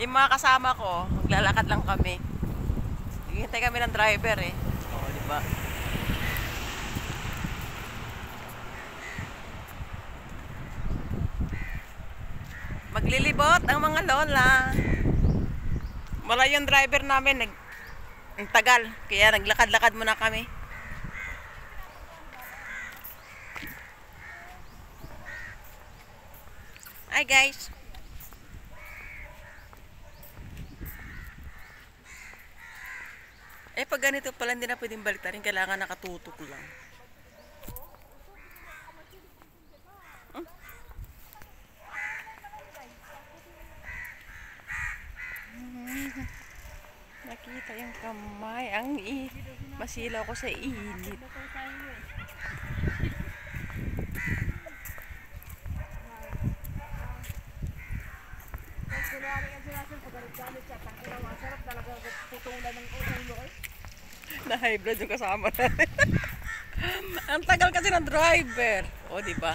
Yung mga kasama ko, maglalakad lang kami. Hihintay kami ng driver eh. Oo, di ba? Maglilibot ang mga lola. Wala yung driver namin, ang tagal. Kaya naglakad-lakad muna kami. Hi guys. Pag ganito pala hindi na pwedeng baliktarin, kailangan nakatutok lang. Nakita yung kamay. Masilaw ko sa init. Na hybrid yung kasama natin. Ang tagal kasi ng driver. O, di ba?